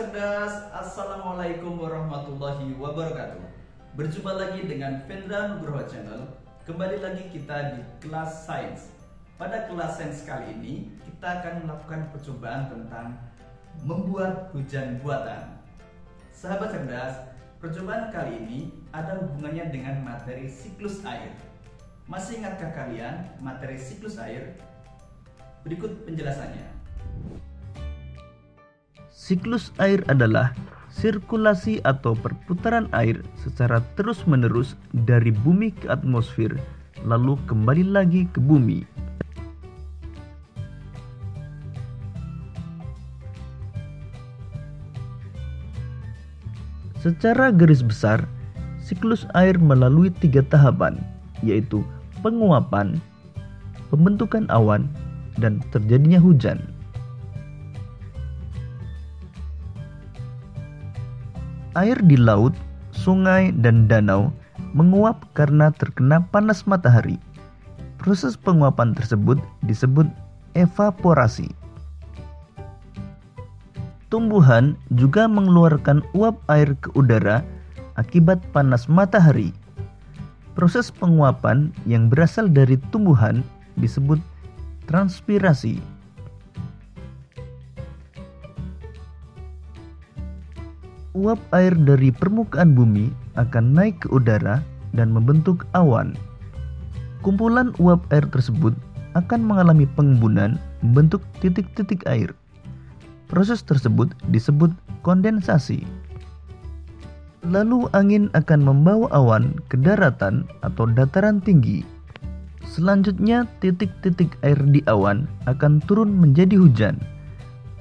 cerdas, Assalamualaikum warahmatullahi wabarakatuh. Berjumpa lagi dengan Vendra Nugroho Channel. Kembali lagi kita di kelas sains. Pada kelas sains kali ini kita akan melakukan percobaan tentang membuat hujan buatan. Sahabat cerdas, percobaan kali ini ada hubungannya dengan materi siklus air. Masih ingatkah kalian materi siklus air? Berikut penjelasannya. Siklus air adalah sirkulasi atau perputaran air secara terus-menerus dari bumi ke atmosfer, lalu kembali lagi ke bumi. Secara garis besar, siklus air melalui 3 tahapan, yaitu penguapan, pembentukan awan, dan terjadinya hujan. Air di laut, sungai, dan danau menguap karena terkena panas matahari. Proses penguapan tersebut disebut evaporasi. Tumbuhan juga mengeluarkan uap air ke udara akibat panas matahari. Proses penguapan yang berasal dari tumbuhan disebut transpirasi. Uap air dari permukaan bumi akan naik ke udara dan membentuk awan. Kumpulan uap air tersebut akan mengalami pengembunan membentuk titik-titik air. Proses tersebut disebut kondensasi. Lalu angin akan membawa awan ke daratan atau dataran tinggi. Selanjutnya titik-titik air di awan akan turun menjadi hujan.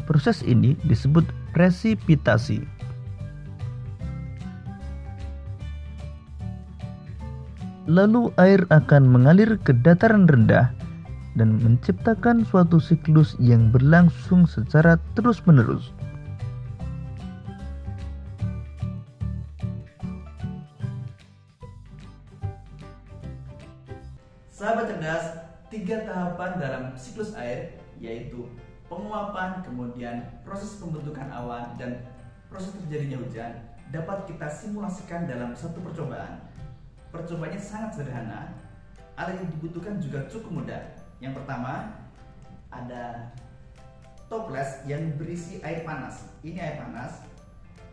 Proses ini disebut presipitasi. Lalu air akan mengalir ke dataran rendah dan menciptakan suatu siklus yang berlangsung secara terus-menerus. Sahabat cerdas, 3 tahapan dalam siklus air, yaitu penguapan, kemudian proses pembentukan awan, dan proses terjadinya hujan, dapat kita simulasikan dalam satu percobaan. Percobaannya sangat sederhana, alat yang dibutuhkan juga cukup mudah. Yang pertama, ada toples yang berisi air panas. Ini air panas.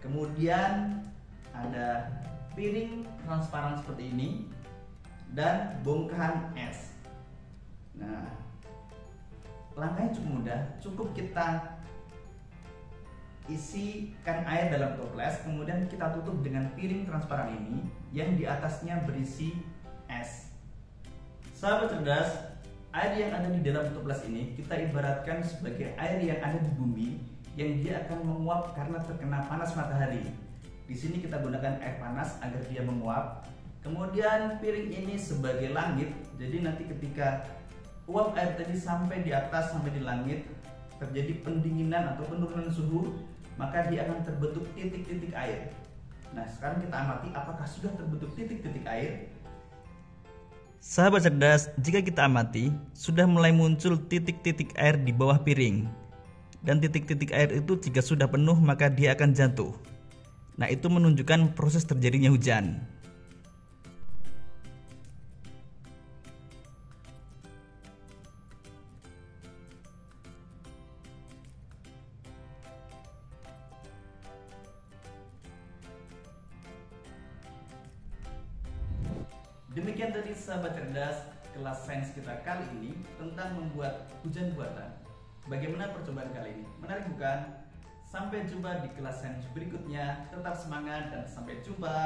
Kemudian ada piring transparan seperti ini dan bongkahan es. Nah, langkahnya cukup mudah. Cukup kita isikan air dalam toples, kemudian kita tutup dengan piring transparan ini yang di atasnya berisi es. Sahabat cerdas, air yang ada di dalam toples ini kita ibaratkan sebagai air yang ada di bumi yang dia akan menguap karena terkena panas matahari. Di sini kita gunakan air panas agar dia menguap. Kemudian piring ini sebagai langit, jadi nanti ketika uap air tadi sampai di atas, sampai di langit, terjadi pendinginan atau penurunan suhu, maka dia akan terbentuk titik-titik air. Nah, sekarang kita amati apakah sudah terbentuk titik-titik air. Sahabat cerdas, jika kita amati, sudah mulai muncul titik-titik air di bawah piring. Dan titik-titik air itu jika sudah penuh maka dia akan jatuh. Nah, itu menunjukkan proses terjadinya hujan. Demikian tadi sahabat cerdas, kelas sains kita kali ini tentang membuat hujan buatan. Bagaimana percobaan kali ini? Menarik bukan? Sampai jumpa di kelas sains berikutnya. Tetap semangat dan sampai jumpa.